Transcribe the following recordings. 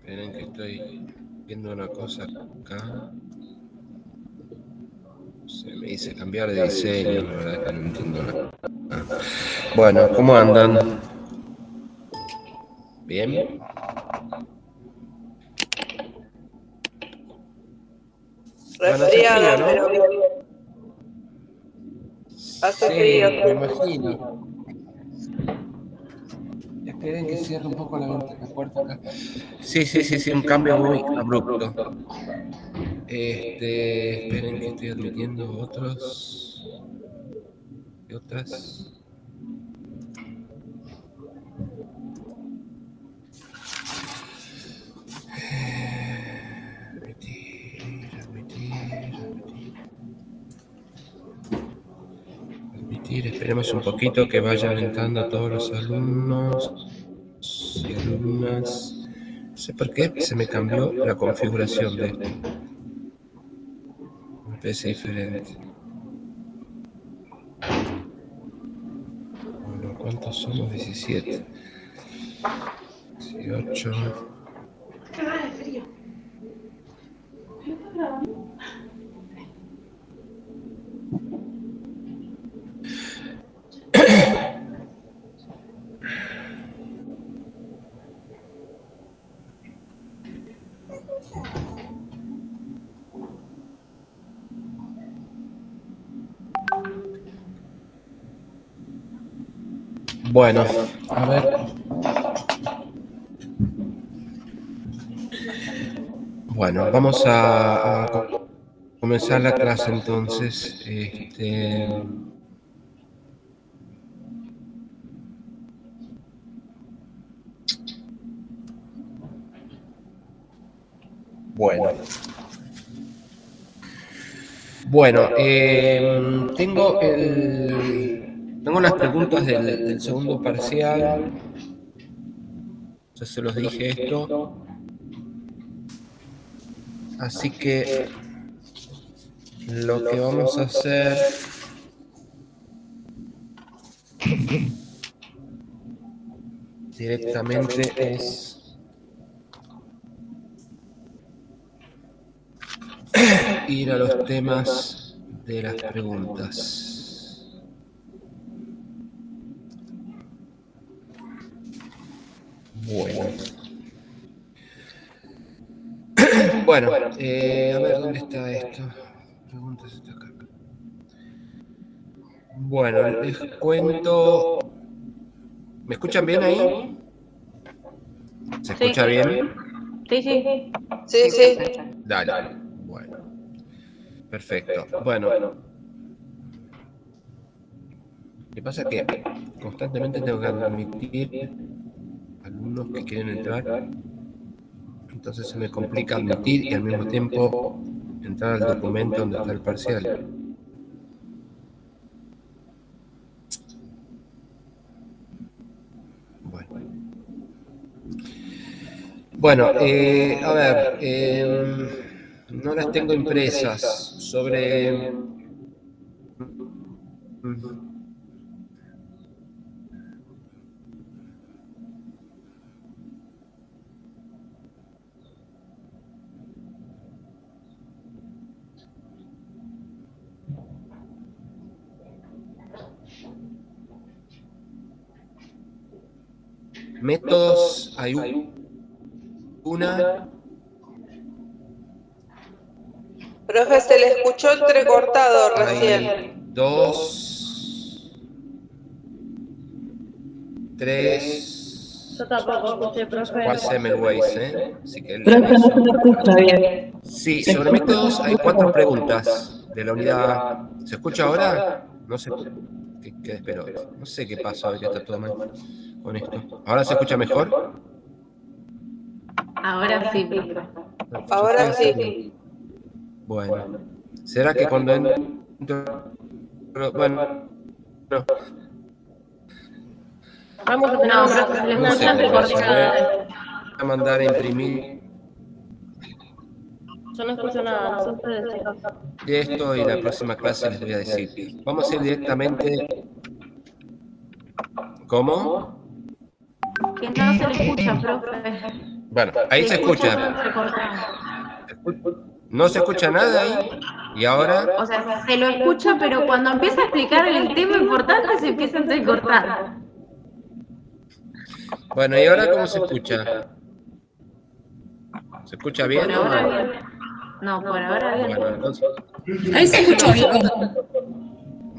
Esperen que estoy viendo una cosa acá. Se me dice cambiar de diseño, la verdad que no entiendo nada. Bueno, ¿cómo andan? ¿Bien? Bueno, hace frío, ¿no? Pero bien. Hace frío. Sí, me imagino. Esperen que cierre un poco la puerta acá. Sí, un cambio muy abrupto. Esperen que estoy admitiendo otros y otras. Admitir. Esperemos un poquito que vayan entrando todos los alumnos y alumnas. No sé por qué se me cambió la configuración de esto. Me parece diferente. Bueno, ¿cuántos somos? 17. 18. Frío. Bueno, a ver. Bueno, vamos a comenzar la clase entonces. Bueno, tengo las preguntas del segundo parcial. Ya se los dije esto. Así que lo que vamos a hacer directamente es ir a los temas de las preguntas. Bueno, a ver, ¿dónde está esto? Preguntas está acá. Bueno, les cuento. ¿Me escuchan bien ahí? ¿Se escucha bien? Sí. Dale. Bueno, perfecto. Bueno, lo que pasa es que constantemente tengo que admitir alumnos que quieren entrar. Entonces se me complica admitir y al mismo tiempo entrar al documento donde está el parcial. Bueno, a ver, no las tengo impresas. Sobre métodos, hay una. Profe, se le escuchó entrecortado recién. Hay 2, 3. Yo tampoco escuché, profe. 4 Semmelweis, Así que Profe, no se me escucha bien. sí, sobre métodos hay 4 preguntas de la unidad. ¿Se escucha ahora? No sé qué espero. No sé qué pasa hoy, que está todo mal con esto. ¿Ahora se escucha mejor? Ahora sí, profe. Ahora sí. Bueno, ¿será que cuando entro? Bueno, no. Vamos a tener No sé clase cómo va a ser. coordinada. Voy a mandar a imprimir Yo no escucho nada, no sé ustedes, chicos. esto y la próxima clase les voy a decir. Vamos a ir directamente. ¿Cómo? Que no se le escucha, profe. Bueno, ahí se escucha. ¿No se escucha nada ahí? ¿Y ahora? O sea, se lo escucha, pero cuando empieza a explicar el tema importante se empieza a entrecortar. Bueno, ¿y ahora cómo se escucha? ¿Se escucha bien Por o ahora no? bien. No, por ahora bien. Bueno, entonces, Ahí se escucha bien.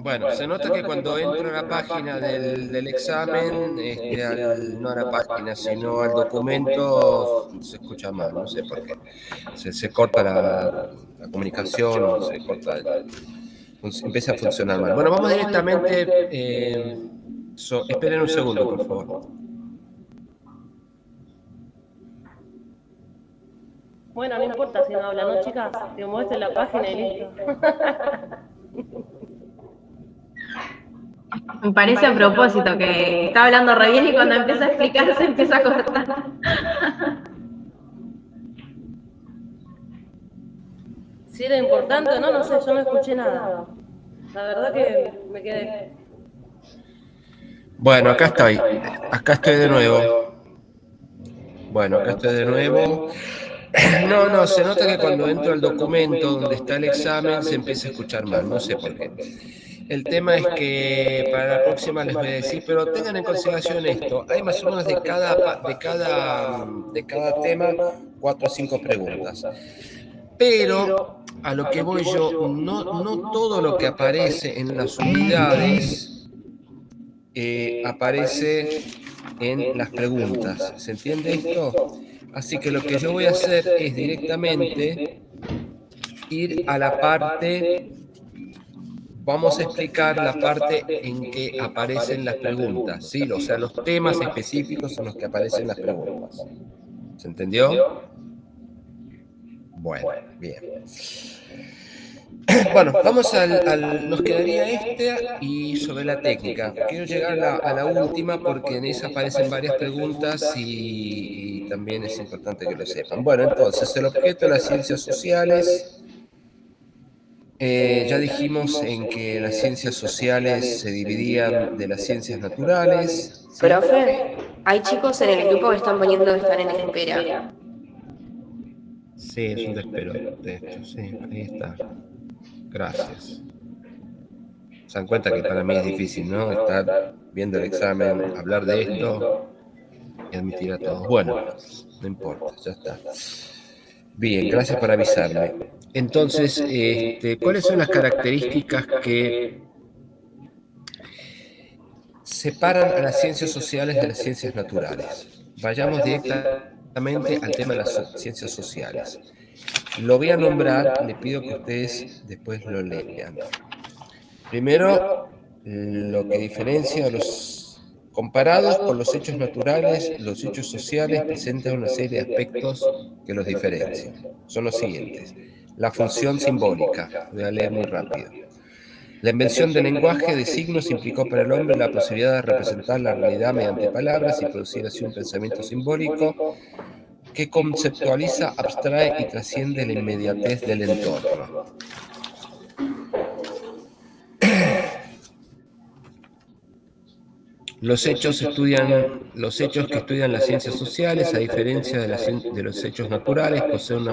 bueno, se nota que cuando entro a la página del examen, no a la página, sino al documento, se escucha mal, no sé por qué. Se corta la comunicación, se corta, empieza a funcionar mal. Bueno, vamos directamente, esperen un segundo, por favor. Bueno, no importa si no habla, ¿no, chicas? Te muestres la página y listo. Me parece a propósito que está hablando re bien y cuando empieza a explicar se empieza a cortar. Si era importante o no, no sé, yo no escuché nada. La verdad que me quedé. Bueno, acá estoy. Acá estoy de nuevo. Bueno, acá estoy de nuevo. No, se nota que cuando entro al documento donde está el examen se empieza a escuchar mal, no sé por qué. El tema es que para la próxima les voy a decir, pero tengan en consideración esto, hay más o menos de cada tema 4 o 5 preguntas. Pero a lo que voy yo, no todo lo que aparece en las unidades aparece en las preguntas. ¿Se entiende esto? Así que lo que yo voy a hacer es directamente ir a la parte, vamos a explicar la parte en que aparecen las preguntas, ¿sí? O sea, los temas específicos en los que aparecen las preguntas. ¿Se entendió? Bueno, bien. Bueno, vamos nos quedaría y sobre la técnica. Quiero llegar a la última porque en esa aparecen varias preguntas y también es importante que lo sepan. Bueno, entonces, el objeto de las ciencias sociales, ya dijimos en que las ciencias sociales se dividían de las ciencias naturales. ¿Sí? Profe, hay chicos en el grupo que están poniendo que están en espera. Sí, es un desespero de esto, sí, ahí está. Gracias. Se dan cuenta que para mí es difícil, ¿no? Estar viendo el examen, hablar de esto y admitir a todos. Bueno, no importa, ya está. Bien, gracias por avisarme. Entonces, ¿cuáles son las características que separan a las ciencias sociales de las ciencias naturales? Vayamos directamente al tema de las ciencias sociales. Lo voy a nombrar, le pido que ustedes después lo lean. Primero, lo que diferencia a los comparados con los hechos naturales, los hechos sociales presentan una serie de aspectos que los diferencian. Son los siguientes. La función simbólica, voy a leer muy rápido. La invención del lenguaje de signos implicó para el hombre la posibilidad de representar la realidad mediante palabras y producir así un pensamiento simbólico que conceptualiza, abstrae y trasciende la inmediatez del entorno. Los hechos que estudian las ciencias sociales, a diferencia de los hechos naturales, poseen una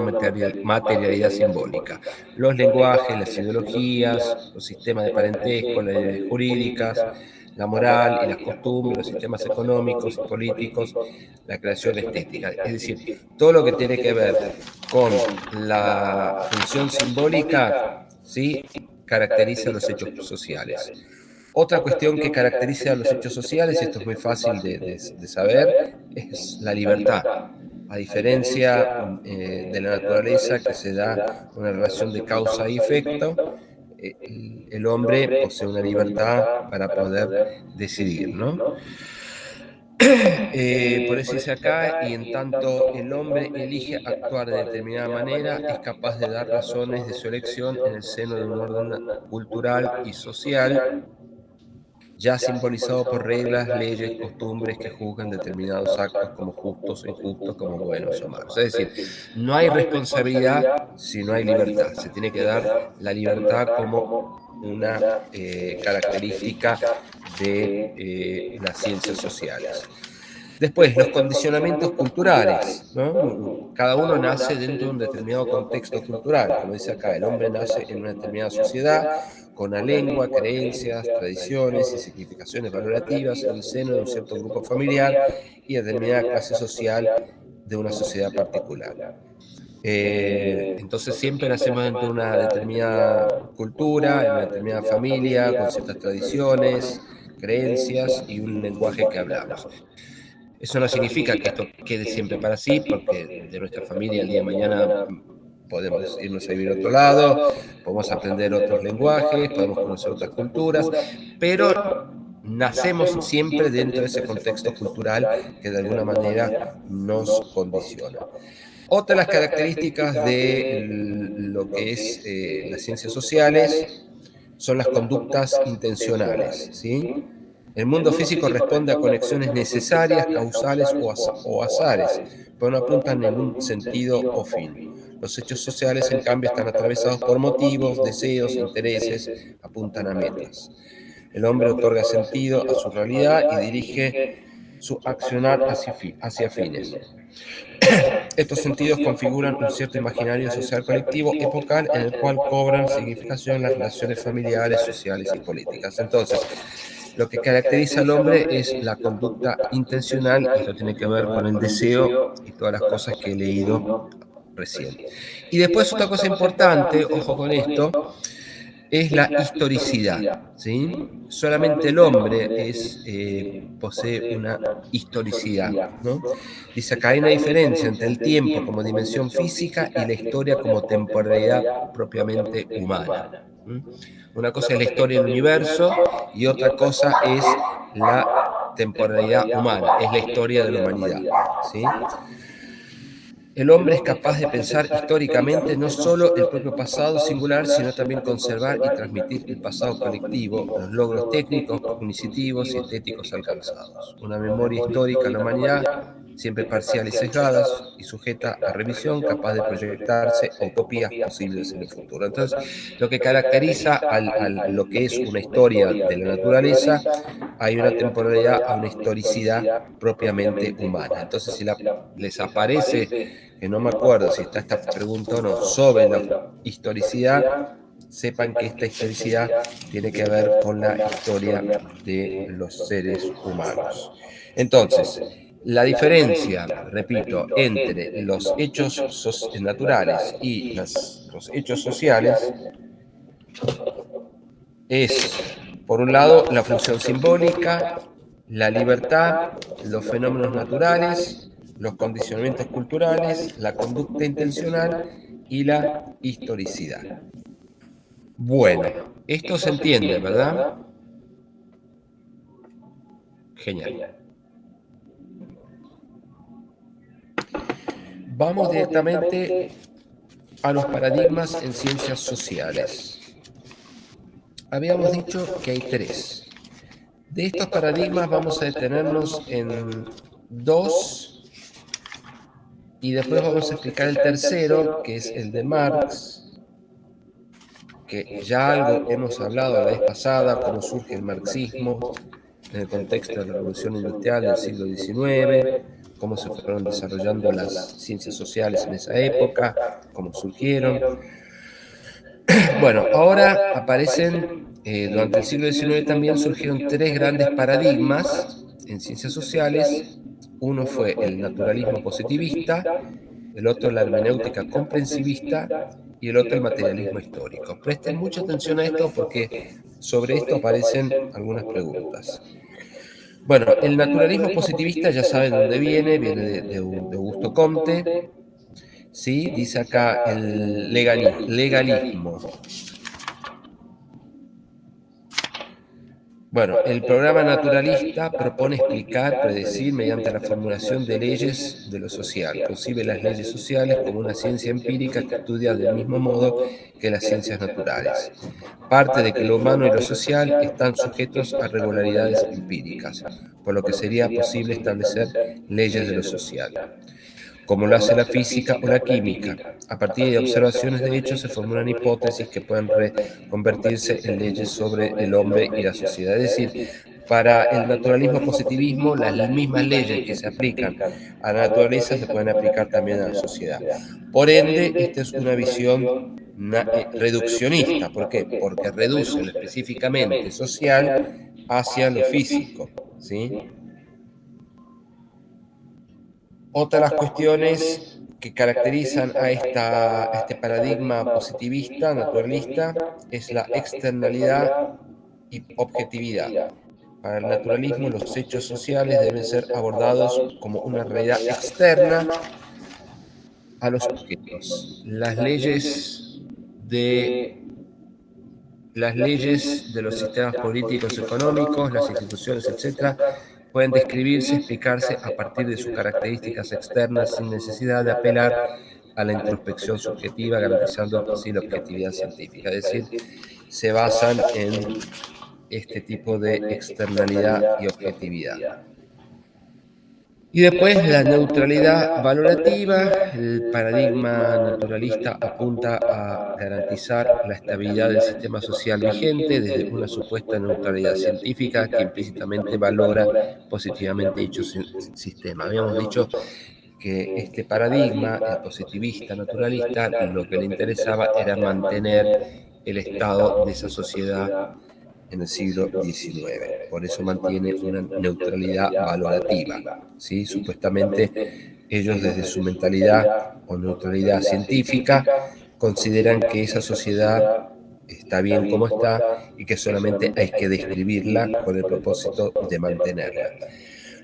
materialidad simbólica. Los lenguajes, las ideologías, los sistemas de parentesco, las leyes jurídicas, la moral y las costumbres, los sistemas económicos y políticos, la creación estética. Es decir, todo lo que tiene que ver con la función simbólica, ¿sí?, caracteriza los hechos sociales. Otra cuestión que caracteriza a los hechos sociales, esto es muy fácil de saber, es la libertad. A diferencia de la naturaleza, que se da una relación de causa y efecto, el hombre posee una libertad para poder decidir, ¿no? Por eso dice acá, y en tanto el hombre elige actuar de determinada manera, es capaz de dar razones de su elección en el seno de un orden cultural y social, ya simbolizado por reglas, leyes, costumbres que juzgan determinados actos como justos o injustos, como buenos o malos. Es decir, no hay responsabilidad si no hay libertad. Se tiene que dar la libertad como una característica de las ciencias sociales. Después, los condicionamientos culturales, ¿no? Cada uno nace dentro de un determinado contexto cultural. Como dice acá, el hombre nace en una determinada sociedad, con una lengua, creencias, tradiciones y significaciones valorativas en el seno de un cierto grupo familiar y determinada clase social de una sociedad particular. Entonces siempre nacemos dentro de una determinada cultura, en una determinada familia, con ciertas tradiciones, creencias y un lenguaje que hablamos. Eso no significa que esto quede siempre para sí, porque de nuestra familia el día de mañana podemos irnos a vivir a otro lado, podemos aprender otros lenguajes, podemos conocer otras culturas, pero nacemos siempre dentro de ese contexto cultural que de alguna manera nos condiciona. Otra de las características de lo que es las ciencias sociales son las conductas intencionales, ¿sí? El mundo físico responde a conexiones necesarias, causales o azares, pero no apuntan en un sentido o fin. Los hechos sociales, en cambio, están atravesados por motivos, deseos, intereses, apuntan a metas. El hombre otorga sentido a su realidad y dirige su accionar hacia fines. Estos sentidos configuran un cierto imaginario social colectivo epocal en el cual cobran significación las relaciones familiares, sociales y políticas. Entonces, lo que caracteriza al hombre es la conducta intencional, y esto tiene que ver con el deseo y todas las cosas que he leído recién. Y después otra cosa importante, ojo con esto, es la historicidad, ¿sí? Solamente el hombre posee una historicidad, ¿no? Dice acá hay una diferencia entre el tiempo como dimensión física y la historia como temporalidad propiamente humana. Una cosa es la historia del universo y otra cosa es la temporalidad humana, es la historia de la humanidad, ¿sí? El hombre es capaz de pensar históricamente no solo el propio pasado singular, sino también conservar y transmitir el pasado colectivo, los logros técnicos, cognitivos y estéticos alcanzados. Una memoria histórica de la humanidad, siempre parcial y sesgada, y sujeta a revisión, capaz de proyectarse utopías posibles en el futuro. Entonces, lo que caracteriza a lo que es una historia de la naturaleza, hay una temporalidad, a una historicidad propiamente humana. Entonces, si les aparece, que no me acuerdo si está esta pregunta o no, sobre la historicidad, sepan que esta historicidad tiene que ver con la historia de los seres humanos. Entonces, la diferencia, repito, entre los hechos naturales y los hechos sociales es, por un lado, la función simbólica, la libertad, los fenómenos naturales, los condicionamientos culturales, la conducta intencional y la historicidad. Bueno, esto se entiende, ¿verdad? Genial. Vamos directamente a los paradigmas en ciencias sociales. Habíamos dicho que hay 3. De estos paradigmas vamos a detenernos en 2 y después vamos a explicar el tercero, que es el de Marx, que ya algo hemos hablado la vez pasada, cómo surge el marxismo en el contexto de la Revolución Industrial del siglo XIX, cómo se fueron desarrollando las ciencias sociales en esa época, cómo surgieron. Bueno, ahora aparecen, durante el siglo XIX también surgieron 3 grandes paradigmas en ciencias sociales. Uno fue el naturalismo positivista, el otro la hermenéutica comprensivista y el otro el materialismo histórico. Presten mucha atención a esto porque sobre esto aparecen algunas preguntas. Bueno, el naturalismo positivista ya saben dónde viene de Augusto Comte, ¿sí? Dice acá el legalismo. Bueno, el programa naturalista propone explicar, predecir mediante la formulación de leyes de lo social. Concibe las leyes sociales como una ciencia empírica que estudia del mismo modo que las ciencias naturales. Parte de que lo humano y lo social están sujetos a regularidades empíricas, por lo que sería posible establecer leyes de lo social, como lo hace la física o la química. A partir de observaciones de hechos se formulan hipótesis que pueden convertirse en leyes sobre el hombre y la sociedad. Es decir, para el naturalismo positivismo, las mismas leyes que se aplican a la naturaleza se pueden aplicar también a la sociedad. Por ende, esta es una visión reduccionista. ¿Por qué? Porque reduce lo específicamente social hacia lo físico, ¿sí? Otra de las cuestiones que caracterizan a este paradigma positivista, naturalista, es la externalidad y objetividad. Para el naturalismo, los hechos sociales deben ser abordados como una realidad externa a los sujetos. Las leyes de los sistemas políticos, económicos, las instituciones, etc., pueden describirse, explicarse a partir de sus características externas sin necesidad de apelar a la introspección subjetiva, garantizando así la objetividad científica. Es decir, se basan en este tipo de externalidad y objetividad. Y después la neutralidad valorativa. El paradigma naturalista apunta a garantizar la estabilidad del sistema social vigente desde una supuesta neutralidad científica que implícitamente valora positivamente dicho sistema. Habíamos dicho que este paradigma, el positivista naturalista, lo que le interesaba era mantener el estado de esa sociedad en el siglo XIX. Por eso mantiene una neutralidad valorativa, ¿sí? Supuestamente ellos desde su mentalidad o neutralidad científica consideran que esa sociedad está bien como está y que solamente hay que describirla con el propósito de mantenerla.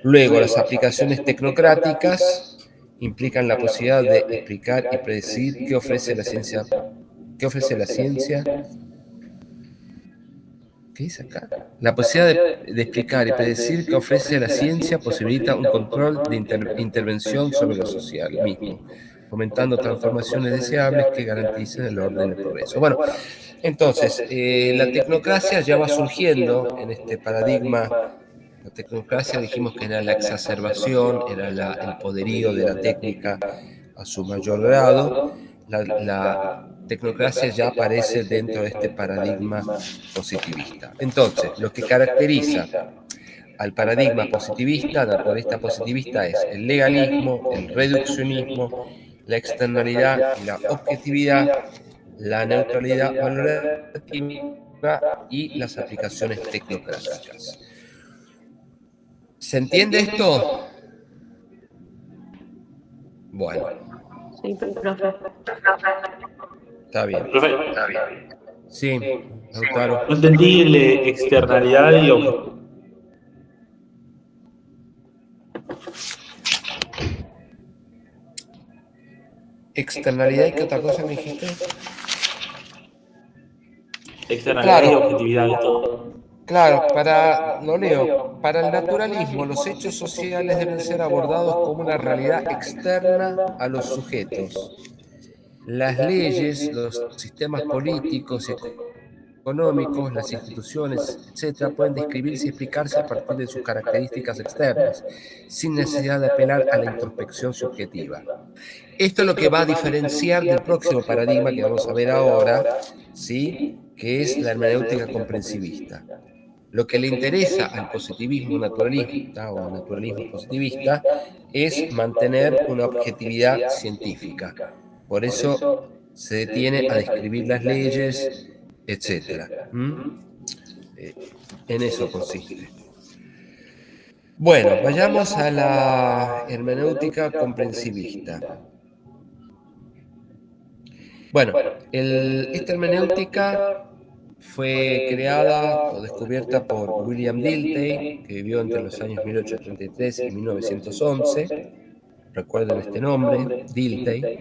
Luego, las aplicaciones tecnocráticas implican la posibilidad de explicar y predecir qué ofrece la ciencia. ¿Qué ofrece la ciencia? ¿Qué dice acá? La posibilidad de explicar y predecir que ofrece la ciencia posibilita un control de intervención sobre lo social mismo, fomentando transformaciones deseables que garanticen el orden del progreso. Bueno, entonces, la tecnocracia ya va surgiendo en este paradigma. La tecnocracia dijimos que era la exacerbación, era el poderío de la técnica a su mayor grado. La tecnocracia ya aparece dentro de este paradigma positivista. Entonces, lo que caracteriza al paradigma positivista, naturalista positivista, es el legalismo, el reduccionismo, la externalidad y la objetividad, la neutralidad valorativa y las aplicaciones tecnocráticas. ¿Se entiende esto? Bueno. Sí, profe. Está bien. Profe, Sí, Lautaro. no entendí externalidad y ¿Externalidad y qué otra cosa me dijiste? externalidad y Claro. objetividad y todo. Claro, lo leo. Para el naturalismo, los hechos sociales deben ser abordados como una realidad externa a los sujetos. Las leyes, los sistemas políticos, económicos, las instituciones, etc., pueden describirse y explicarse a partir de sus características externas, sin necesidad de apelar a la introspección subjetiva. Esto es lo que va a diferenciar del próximo paradigma que vamos a ver ahora, ¿sí? Que es la hermenéutica comprensivista. Lo que le interesa al positivismo naturalista o al naturalismo positivista es mantener una objetividad científica. Por eso se detiene a describir las leyes, etc. En eso consiste. Bueno, vayamos a la hermenéutica comprensivista. Bueno, esta hermenéutica fue creada o descubierta por William Dilthey, que vivió entre los años 1833 y 1911. Recuerden este nombre, Dilthey.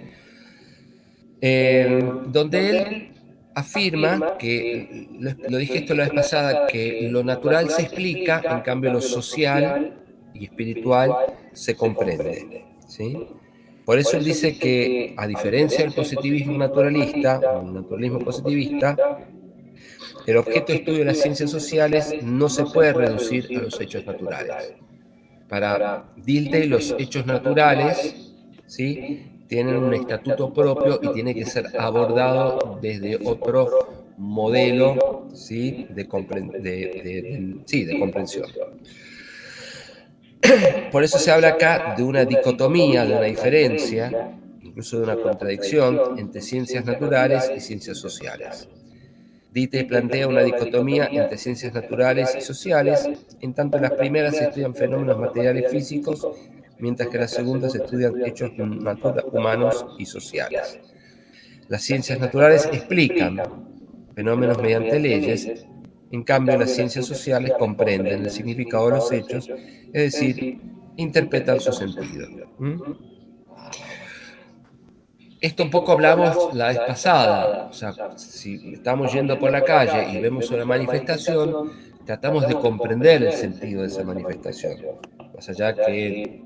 Donde él afirma que, lo dije esto la vez pasada, que lo natural se explica, en cambio lo social y espiritual se comprende, ¿sí? Por eso él dice que, a diferencia del positivismo naturalista, o el naturalismo positivista, el objeto de estudio de las ciencias sociales no se puede reducir a los hechos naturales. Para Dilthey, los hechos naturales, ¿sí?, tienen un estatuto propio y tiene que ser abordado desde otro modelo ¿sí? de comprensión. Por eso se habla acá de una dicotomía, de una diferencia, incluso de una contradicción entre ciencias naturales y ciencias sociales. Dite plantea una dicotomía entre ciencias naturales y sociales, en tanto las primeras estudian fenómenos materiales físicos, mientras que las segundas estudian hechos humanos y sociales. Las ciencias naturales explican fenómenos mediante leyes, en cambio las ciencias sociales comprenden el significado de los hechos, es decir, interpretan su sentido. Esto un poco hablamos la vez pasada, o sea, si estamos yendo por la calle y vemos una manifestación, tratamos de comprender el sentido de esa manifestación, más allá que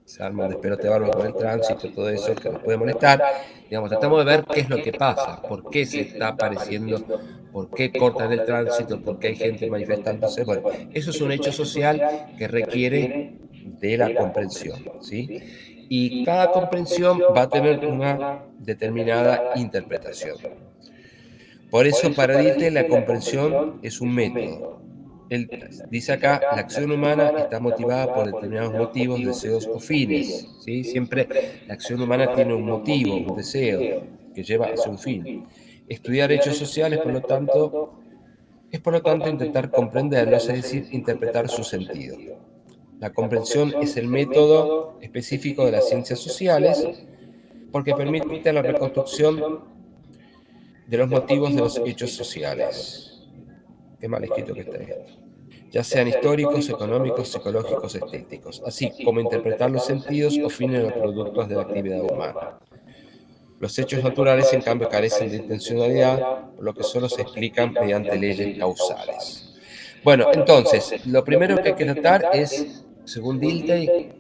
se arma un despelote bárbaro con el tránsito, todo eso que nos puede molestar, digamos, tratamos de ver qué es lo que pasa, por qué se está apareciendo, por qué cortan el tránsito, por qué hay gente manifestándose. Bueno, eso es un hecho social que requiere de la comprensión, ¿sí? Y cada comprensión va a tener una determinada interpretación. Por eso, para Dite, la comprensión es un método. Él dice acá, la acción humana está motivada por determinados motivos, deseos o fines. ¿Sí? Siempre la acción humana tiene un motivo, un deseo, que lleva hacia un fin. Estudiar hechos sociales, por lo tanto, es por lo tanto intentar comprenderlos, es decir, interpretar su sentido. La comprensión es el método específico de las ciencias sociales porque permite la reconstrucción de los motivos de los hechos sociales. Qué mal escrito que está esto. Ya sean históricos, económicos, psicológicos, estéticos, así como interpretar los sentidos o fines de los productos de la actividad humana. Los hechos naturales, en cambio, carecen de intencionalidad, por lo que solo se explican mediante leyes causales. Bueno, entonces, lo primero que hay que tratar es, según Dilthey,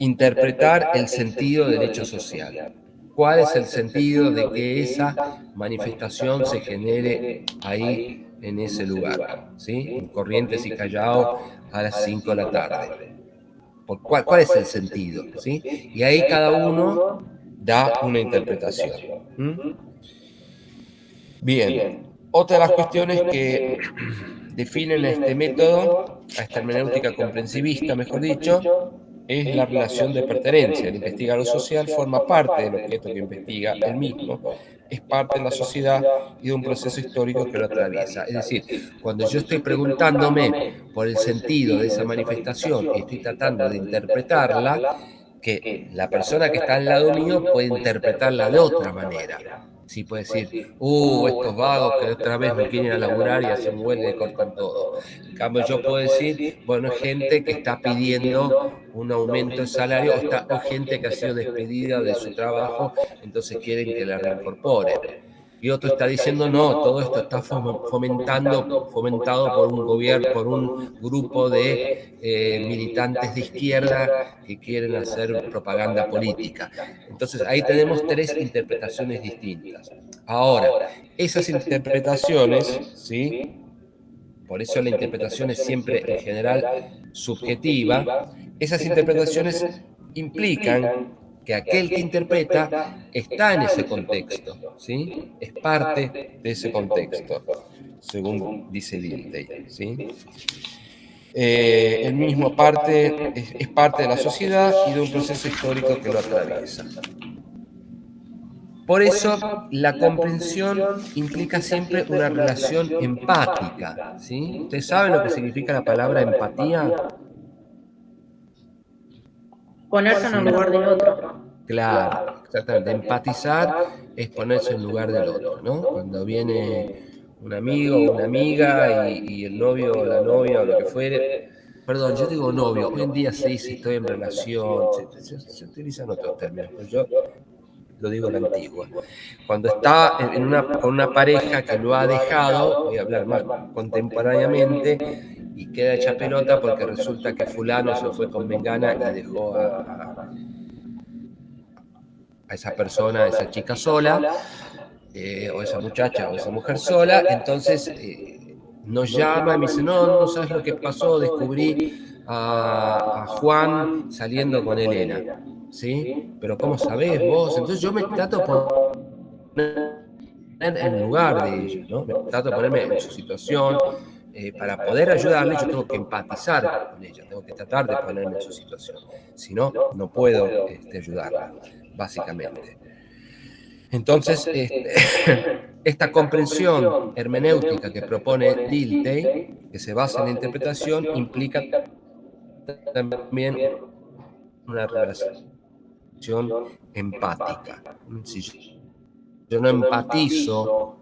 interpretar el sentido del hecho social. ¿Cuál es el sentido de que esa manifestación se genere ahí, en ese lugar? ¿Sí? En Corrientes y Callao a las 5 de la tarde. ¿Cuál es el sentido? ¿Sí? Y ahí cada uno da una interpretación. Bien, otra de las cuestiones que definen a este método, a esta hermenéutica comprensivista, mejor dicho, es la relación de pertenencia. El investigador social forma parte del objeto que investiga él mismo, es parte de la sociedad y de un proceso histórico que lo atraviesa. Es decir, cuando yo estoy preguntándome por el sentido de esa manifestación y estoy tratando de interpretarla, que la persona que está al lado mío puede interpretarla de otra manera. Sí, puede decir, estos vagos que otra vez no quieren a laburar y hacen huelga y cortan todo. En cambio, yo puedo decir, bueno, gente que está pidiendo un aumento de salario o gente que ha sido despedida de su trabajo, entonces quieren que la reincorporen. Y otro está diciendo, no, todo esto está fomentado por un gobierno, por un grupo de militantes de izquierda que quieren hacer propaganda política. Entonces ahí tenemos tres interpretaciones distintas. Ahora, esas interpretaciones, ¿sí? Por eso la interpretación es siempre en general subjetiva, esas interpretaciones implican que aquel que interpreta está en ese contexto, ¿sí? Es parte de ese contexto, según dice Dilthey, ¿sí? El mismo es parte de la sociedad y de un proceso histórico que lo atraviesa. Por eso, la comprensión implica siempre una relación empática, ¿sí? ¿Ustedes saben lo que significa la palabra empatía? Ponerse en el lugar del otro. Claro, exactamente. Empatizar es ponerse en el lugar del otro, ¿no? Cuando viene un amigo o una amiga y el novio o la novia o lo que fuere. Perdón, yo digo novio. Hoy en día se dice estoy en relación, se utilizan otros términos, pero yo lo digo la antigua. Cuando está con una pareja que lo ha dejado, voy a hablar más contemporáneamente, y queda hecha pelota porque resulta que fulano se fue con mengana y dejó a esa persona, a esa chica sola, o esa muchacha o esa mujer sola, entonces nos llama y me dice, no sabes lo que pasó, descubrí a Juan saliendo con Elena, ¿sí? Pero ¿cómo sabés vos? Entonces yo me trato por poner en lugar de ella, ¿no? Trato de ponerme en su situación. Para poder ayudarle, yo tengo que empatizar con ella, tengo que tratar de ponerme en su situación. Si no, no puedo ayudarla, básicamente. Entonces, esta comprensión hermenéutica que propone Dilthey, que se basa en la interpretación, implica también una relación empática. Si yo no empatizo,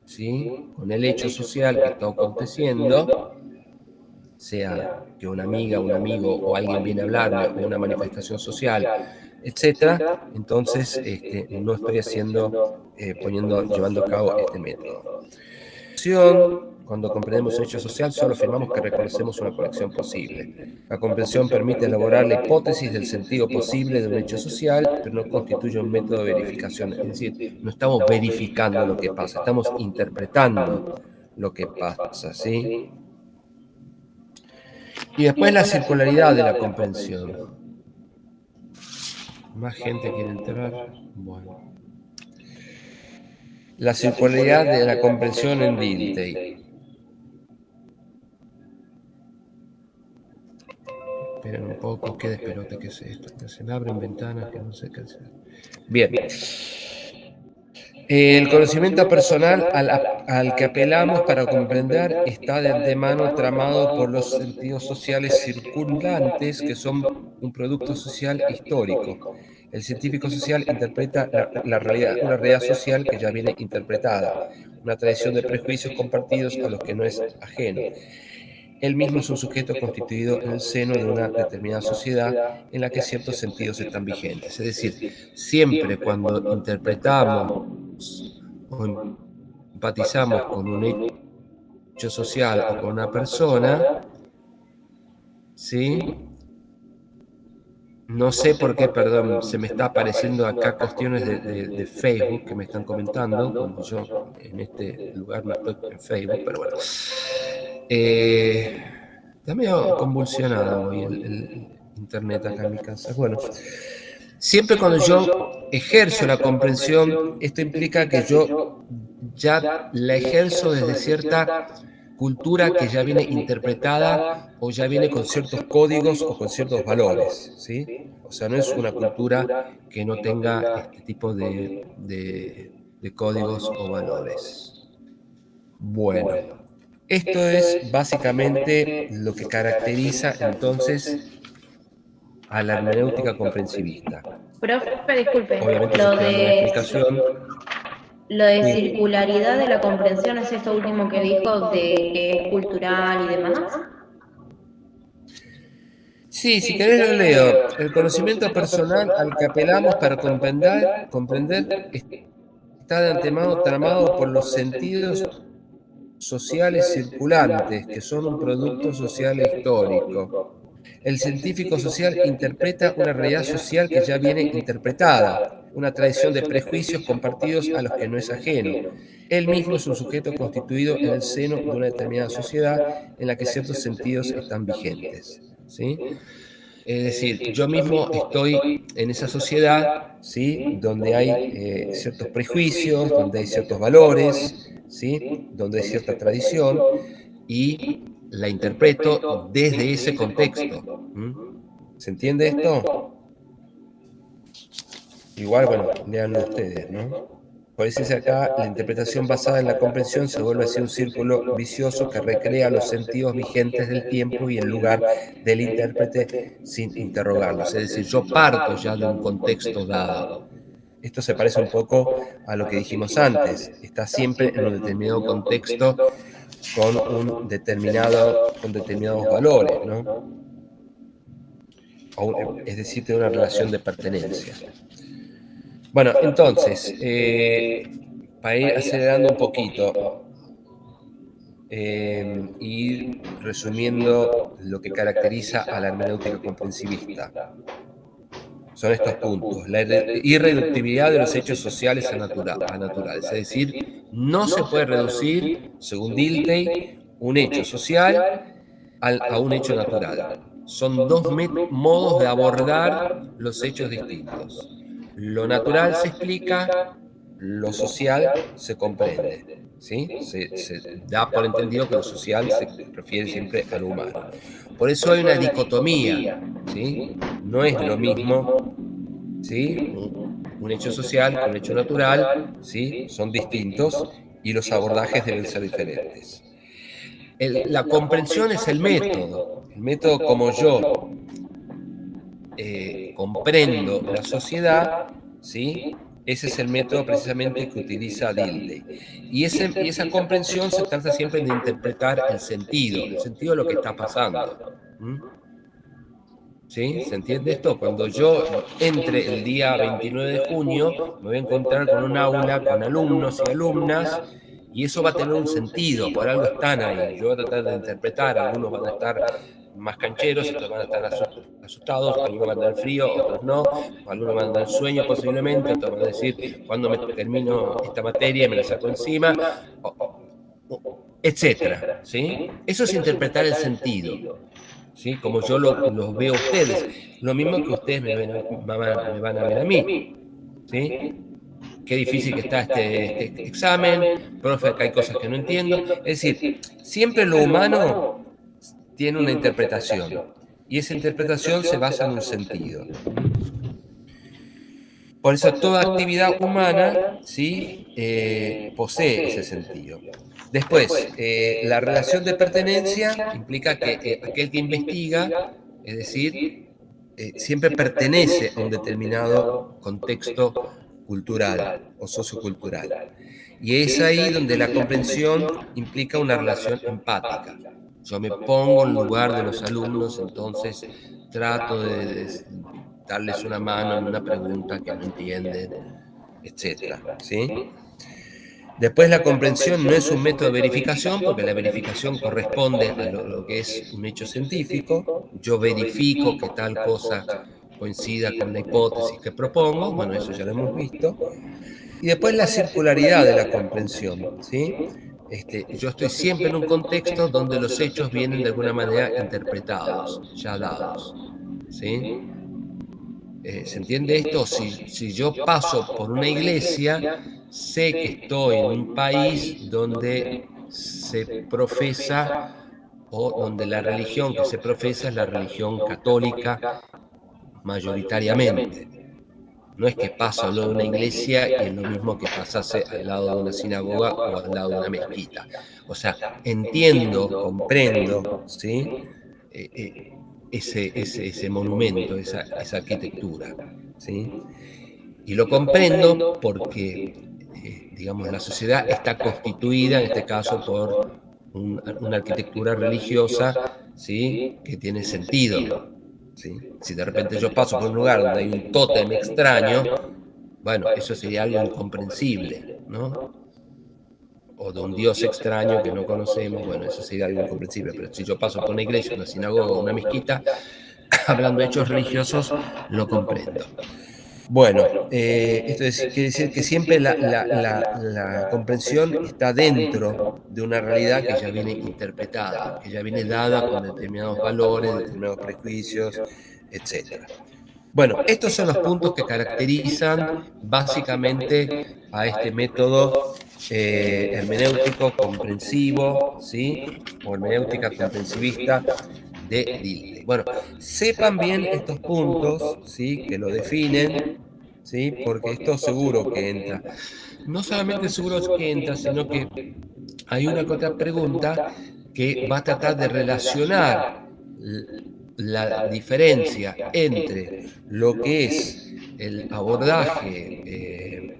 ¿sí?, con el hecho social que está aconteciendo, sea que una amiga, un amigo o alguien viene a hablarme, o una manifestación social, etcétera, entonces no estoy llevando a cabo este método. Cuando comprendemos un hecho social, solo afirmamos que reconocemos una conexión posible. La comprensión permite elaborar la hipótesis del sentido posible de un hecho social, pero no constituye un método de verificación. Es decir, no estamos verificando lo que pasa, estamos interpretando lo que pasa, ¿sí? Y después la circularidad de la comprensión. Más gente quiere entrar. Bueno. La circularidad de la comprensión en Dilthey. Esperen un poco, qué despelote que es esto. Que se me abren ventanas que no sé qué hacer. Bien. El conocimiento personal al que apelamos para comprender está de antemano tramado por los sentidos sociales circundantes, que son un producto social histórico. El científico social interpreta una realidad social que ya viene interpretada, una tradición de prejuicios compartidos a los que no es ajeno. Él mismo es un sujeto constituido en el seno de una determinada sociedad en la que ciertos sentidos están vigentes. Es decir, siempre cuando interpretamos o empatizamos con un hecho social o con una persona, ¿sí? No sé por qué, perdón, se me está apareciendo acá cuestiones de Facebook que me están comentando, cuando yo en este lugar no estoy en Facebook, pero bueno. Está medio convulsionado hoy el internet acá en mi casa. Bueno, siempre cuando yo ejerzo la comprensión, esto implica que yo ya la ejerzo desde cierta cultura que ya viene interpretada o ya viene con ciertos códigos o con ciertos valores, ¿sí? O sea, no es una cultura que no tenga este tipo de códigos o valores. Bueno, esto es básicamente lo que caracteriza entonces a la hermenéutica comprensivista. Profe, disculpe, Obviamente yo estoy dando una explicación. lo de circularidad de la comprensión es esto último que dijo de que es cultural y demás. Sí, si querés lo leo. El conocimiento personal al que apelamos para comprender está de antemano tramado por los sentidos sociales circulantes, que son un producto social histórico. El científico social interpreta una realidad social que ya viene interpretada, una tradición de prejuicios compartidos a los que no es ajeno. Él mismo es un sujeto constituido en el seno de una determinada sociedad en la que ciertos sentidos están vigentes, ¿sí? Es decir, yo mismo estoy en esa sociedad, ¿sí?, donde hay ciertos prejuicios, donde hay ciertos valores, ¿sí?, donde hay cierta tradición, y la interpreto desde ese contexto. ¿Se entiende esto? Igual, bueno, léanlo ustedes, ¿no? Por eso dice acá, la interpretación basada en la comprensión se vuelve así un círculo vicioso que recrea los sentidos vigentes del tiempo y el lugar del intérprete sin interrogarlos. Es decir, yo parto ya de un contexto dado. Esto se parece un poco a lo que dijimos antes. Está siempre en un determinado contexto con determinados valores, ¿no? Es decir, tiene una relación de pertenencia. Bueno, entonces, para ir acelerando un poquito, ir resumiendo lo que caracteriza a la hermenéutica comprensivista, son estos puntos. La irreductibilidad de los hechos sociales a naturales. Es decir, no se puede reducir, según Dilthey, un hecho social a un hecho natural. Son dos modos de abordar los hechos distintos. Lo natural se explica lo social se comprende, ¿sí? Se da por entendido que lo social se refiere siempre a lo humano. Por eso hay una dicotomía, ¿sí? No es lo mismo, ¿sí? Un hecho social que un hecho natural, ¿sí? Son distintos y los abordajes deben ser diferentes. La comprensión es el método como yo comprendo la sociedad, ¿sí? Ese es el método precisamente que utiliza Dilthey. Y esa comprensión se trata siempre de interpretar el sentido de lo que está pasando. ¿Mm? ¿Sí? ¿Se entiende esto? Cuando yo entre el día 29 de junio, me voy a encontrar con un aula, con alumnos y alumnas, y eso va a tener un sentido, por algo están ahí. Yo voy a tratar de interpretar, algunos van a estar más cancheros, otros van a estar asustados, algunos van a tener frío, otros no, algunos van a tener sueño posiblemente, otros van a decir, cuando me termino esta materia me la saco encima, etcétera, ¿sí? Eso es interpretar el sentido, ¿sí? Como yo los veo a ustedes, lo mismo que ustedes me van a ver a mí, ¿sí? Qué difícil que está este examen, profe, acá hay cosas que no entiendo. Es decir, siempre lo humano tiene una interpretación, y esa interpretación se basa en un sentido. Por eso toda actividad humana, ¿sí? Posee ese sentido. Después, la relación de pertenencia implica que aquel que investiga, es decir, siempre pertenece a un determinado contexto cultural o sociocultural. Y es ahí donde la comprensión implica una relación empática. Yo me pongo en lugar de los alumnos, entonces trato de darles una mano en una pregunta que no entienden, etcétera, ¿sí? Después la comprensión no es un método de verificación, porque la verificación corresponde a lo que es un hecho científico. Yo verifico que tal cosa coincida con la hipótesis que propongo, bueno, eso ya lo hemos visto. Y después la circularidad de la comprensión, ¿sí? Yo estoy siempre en un contexto donde los hechos vienen de alguna manera interpretados, ya dados, ¿sí? ¿Se entiende esto? Si yo paso por una iglesia, sé que estoy en un país donde se profesa o donde la religión que se profesa es la religión católica mayoritariamente. No es que paso al lado de una iglesia y es lo mismo que pasase al lado de una sinagoga o al lado de una mezquita. O sea, entiendo, comprendo, ¿sí? Ese monumento, esa arquitectura, ¿sí? Y lo comprendo porque, digamos, la sociedad está constituida, en este caso, por una arquitectura religiosa, ¿sí? Que tiene sentido, ¿sí? Si de repente yo paso por un lugar donde hay un tótem extraño, bueno, eso sería algo incomprensible, ¿no? O de un Dios extraño que no conocemos, bueno, eso sería algo incomprensible. Pero si yo paso por una iglesia, una sinagoga, una mezquita, hablando de hechos religiosos, lo comprendo. Bueno, esto quiere decir que siempre la comprensión está dentro de una realidad que ya viene interpretada, que ya viene dada con determinados valores, determinados prejuicios, etc. Bueno, estos son los puntos que caracterizan básicamente a este método hermenéutico comprensivo, ¿sí? O hermenéutica comprensivista de Dilthey. Bueno, sepan bien estos puntos, ¿sí? Que lo definen, ¿sí? Porque esto seguro que entra. No solamente seguro que entra, sino que hay una que otra pregunta que va a tratar de relacionar la diferencia entre lo que es el abordaje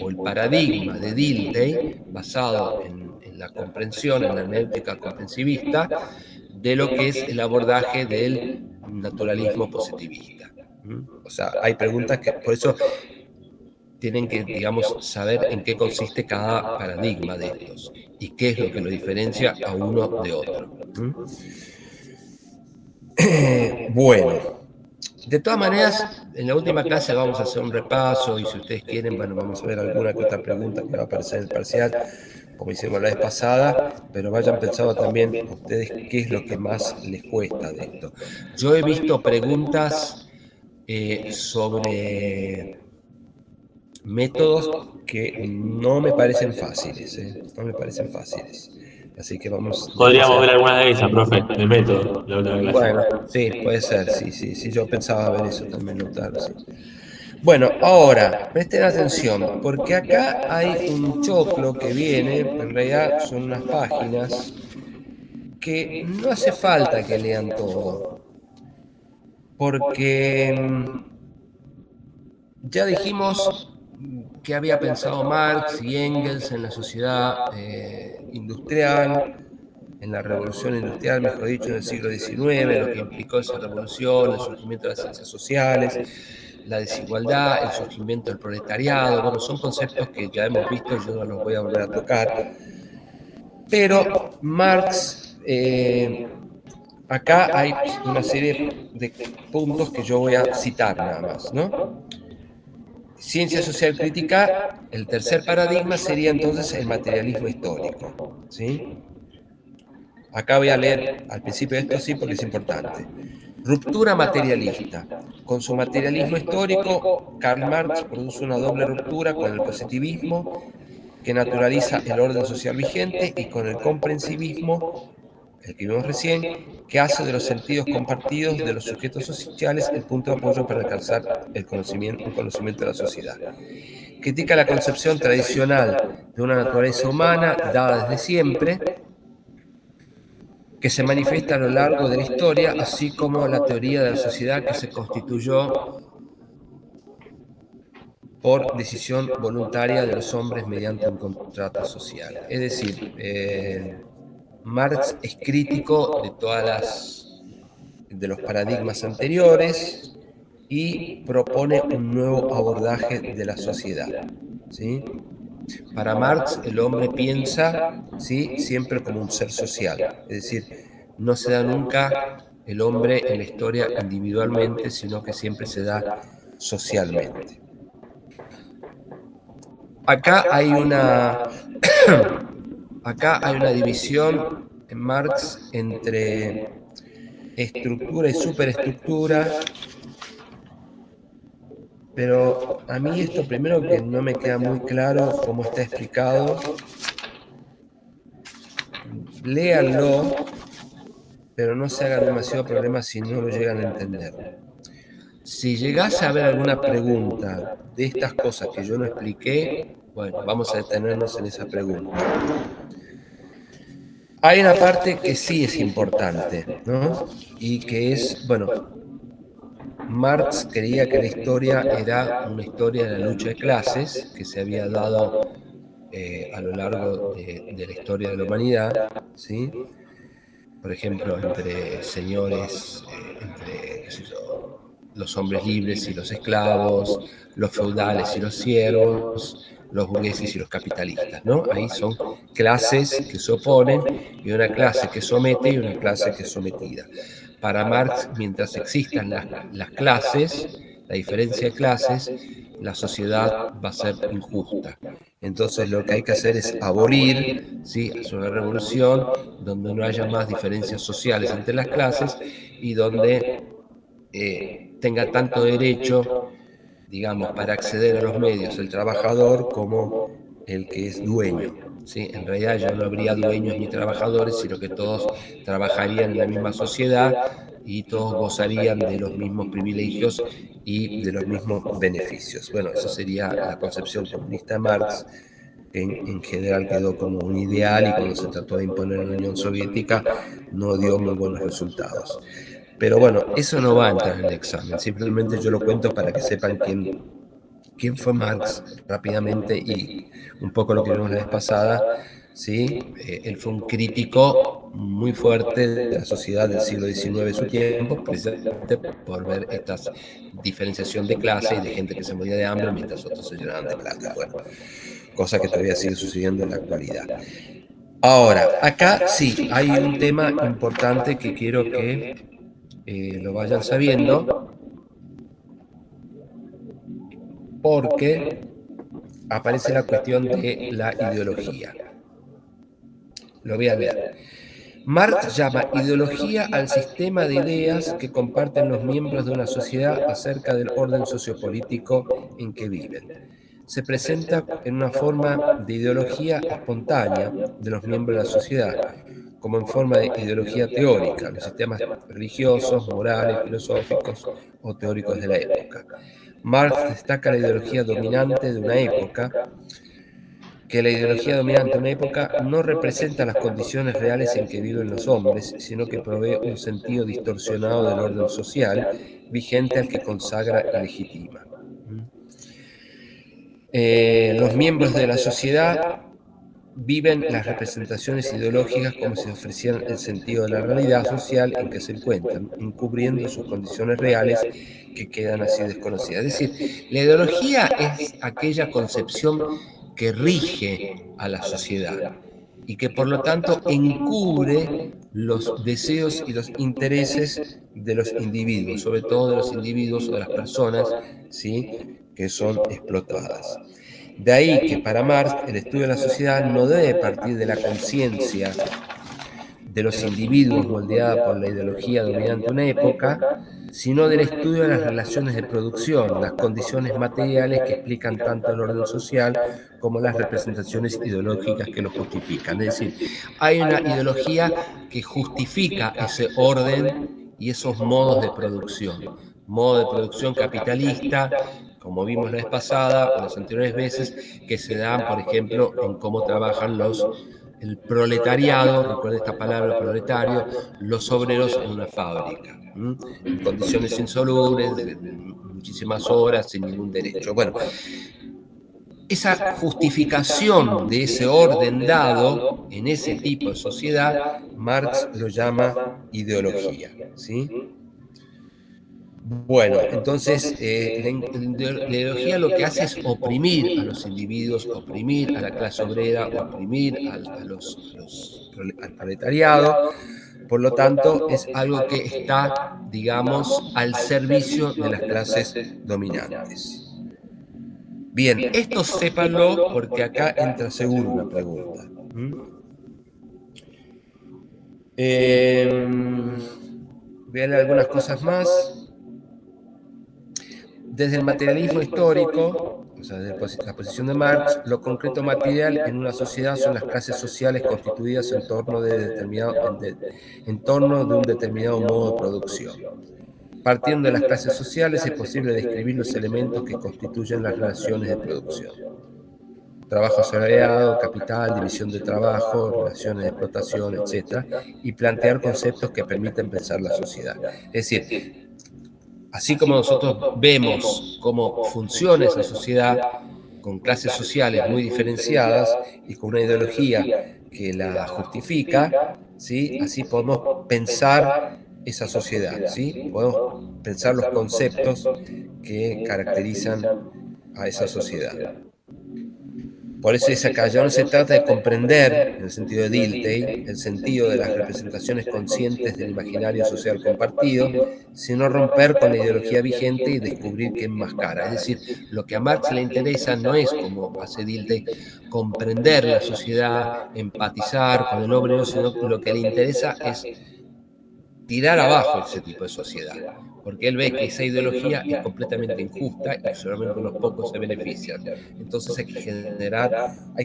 o el paradigma de Dilthey, basado en la comprensión, en la hermenéutica comprensivista, de lo que es el abordaje del naturalismo positivista. O sea, hay preguntas que, por eso, tienen que, digamos, saber en qué consiste cada paradigma de estos y qué es lo que lo diferencia a uno de otro. Bueno, de todas maneras, en la última clase vamos a hacer un repaso y si ustedes quieren, bueno, vamos a ver alguna que otra pregunta que va a aparecer en el parcial, como hicimos la vez pasada, pero vayan pensando también ustedes qué es lo que más les cuesta de esto. Yo he visto preguntas sobre métodos que no me parecen fáciles, no me parecen fáciles. Así que vamos Podríamos a ver alguna de esas, profe, de método, la última clase. Bueno, sí, puede ser, sí, yo pensaba ver eso también, notar, sí. Bueno, ahora, presten atención, porque acá hay un choclo que viene, en realidad son unas páginas que no hace falta que lean todo, porque ya dijimos que había pensado Marx y Engels en la sociedad industrial, en la revolución industrial, mejor dicho, en el siglo XIX, lo que implicó esa revolución, el surgimiento de las ciencias sociales, la desigualdad, el surgimiento del proletariado. Bueno, son conceptos que ya hemos visto, yo no los voy a volver a tocar. Pero Marx, acá hay una serie de puntos que yo voy a citar nada más, ¿no? Ciencia social crítica, el tercer paradigma sería entonces el materialismo histórico, ¿sí? Acá voy a leer al principio de esto sí porque es importante. Ruptura materialista. Con su materialismo histórico, Karl Marx produce una doble ruptura con el positivismo que naturaliza el orden social vigente y con el comprensivismo, el que vimos recién, que hace de los sentidos compartidos de los sujetos sociales el punto de apoyo para alcanzar un conocimiento de la sociedad. Critica la concepción tradicional de una naturaleza humana dada desde siempre, que se manifiesta a lo largo de la historia, así como la teoría de la sociedad que se constituyó por decisión voluntaria de los hombres mediante un contrato social. Es decir, Marx es crítico de los paradigmas anteriores y propone un nuevo abordaje de la sociedad, ¿sí? Para Marx, el hombre piensa, ¿sí?, siempre como un ser social, es decir, no se da nunca el hombre en la historia individualmente, sino que siempre se da socialmente. Acá hay una división en Marx entre estructura y superestructura. Pero a mí esto primero que no me queda muy claro cómo está explicado. Léanlo, pero no se hagan demasiado problema si no lo llegan a entender. Si llegase a haber alguna pregunta de estas cosas que yo no expliqué, bueno, vamos a detenernos en esa pregunta. Hay una parte que sí es importante, ¿no? Y que es, bueno, Marx creía que la historia era una historia de la lucha de clases que se había dado a lo largo de la historia de la humanidad, ¿sí? Por ejemplo, entre señores, entre, qué sé yo, los hombres libres y los esclavos, los feudales y los siervos, los burgueses y los capitalistas, ¿no? Ahí son clases que se oponen y una clase que somete y una clase que es sometida. Para Marx, mientras existan las clases, la diferencia de clases, la sociedad va a ser injusta. Entonces lo que hay que hacer es abolir, ¿sí?, hacer una revolución donde no haya más diferencias sociales entre las clases y donde tenga tanto derecho, digamos, para acceder a los medios el trabajador como el que es dueño. ¿Sí? En realidad ya no habría dueños ni trabajadores, sino que todos trabajarían en la misma sociedad y todos gozarían de los mismos privilegios y de los mismos beneficios. Bueno, esa sería la concepción comunista de Marx. En general quedó como un ideal y cuando se trató de imponer en la Unión Soviética no dio muy buenos resultados. Pero bueno, eso no va a entrar en el examen, simplemente yo lo cuento para que sepan quién fue Marx rápidamente y un poco lo que vimos la vez pasada, ¿sí? Él fue un crítico muy fuerte de la sociedad del siglo XIX de su tiempo, precisamente por ver esta diferenciación de clase y de gente que se moría de hambre mientras otros se llenaban de plata. Bueno, cosa que todavía sigue sucediendo en la actualidad. Ahora, acá sí, hay un tema importante que quiero que lo vayan sabiendo, porque aparece la cuestión de la ideología. Lo voy a leer. Marx llama ideología al sistema de ideas que comparten los miembros de una sociedad acerca del orden sociopolítico en que viven. se presenta en una forma de ideología espontánea de los miembros de la sociedad, como en forma de ideología teórica, los sistemas religiosos, morales, filosóficos o teóricos de la época. Marx destaca la ideología dominante de una época, que la ideología dominante de una época no representa las condiciones reales en que viven los hombres, sino que provee un sentido distorsionado del orden social vigente al que consagra y legitima. Los miembros de la sociedad viven las representaciones ideológicas como si ofrecieran el sentido de la realidad social en que se encuentran, encubriendo sus condiciones reales que quedan así desconocidas. Es decir, la ideología es aquella concepción que rige a la sociedad y que por lo tanto encubre los deseos y los intereses de los individuos, sobre todo de los individuos o de las personas, ¿sí?, que son explotadas. De ahí que para Marx el estudio de la sociedad no debe partir de la conciencia de los individuos moldeada por la ideología dominante de una época, sino del estudio de las relaciones de producción, las condiciones materiales que explican tanto el orden social como las representaciones ideológicas que lo justifican. Es decir, hay una ideología que justifica ese orden y esos modos de producción. Modo de producción capitalista, como vimos la vez pasada o las anteriores veces, que se dan, por ejemplo, en cómo trabajan el proletariado, recuerden esta palabra proletario, los obreros en una fábrica, en condiciones insalubres, de muchísimas horas, sin ningún derecho. Bueno, esa justificación de ese orden dado en ese tipo de sociedad, Marx lo llama ideología, ¿sí? Bueno, entonces la ideología lo que hace es oprimir a los individuos, oprimir a la clase obrera, oprimir al proletariado. Por lo tanto, es algo que está, digamos, al servicio de las clases dominantes. Bien, esto sépanlo porque acá entra seguro una pregunta. Voy a leer algunas cosas más. Desde el materialismo histórico, o sea, desde la posición de Marx, lo concreto material en una sociedad son las clases sociales constituidas en torno de un determinado modo de producción. Partiendo de las clases sociales es posible describir los elementos que constituyen las relaciones de producción. Trabajo asalariado, capital, división de trabajo, relaciones de explotación, etc. Y plantear conceptos que permiten pensar la sociedad. Es decir, así como nosotros vemos cómo funciona esa sociedad con clases sociales muy diferenciadas y con una ideología que la justifica, ¿sí?, así podemos pensar esa sociedad, ¿sí? Podemos pensar los conceptos que caracterizan a esa sociedad. Por eso dice acá, ya no se trata de comprender, en el sentido de Dilthey, el sentido de las representaciones conscientes del imaginario social compartido, sino romper con la ideología vigente y descubrir qué enmascara. Es decir, lo que a Marx le interesa no es, como hace Dilthey, comprender la sociedad, empatizar con el obrero, sino que lo que le interesa es tirar abajo ese tipo de sociedad, porque él ve que esa ideología es completamente injusta y solamente unos pocos se benefician. Entonces hay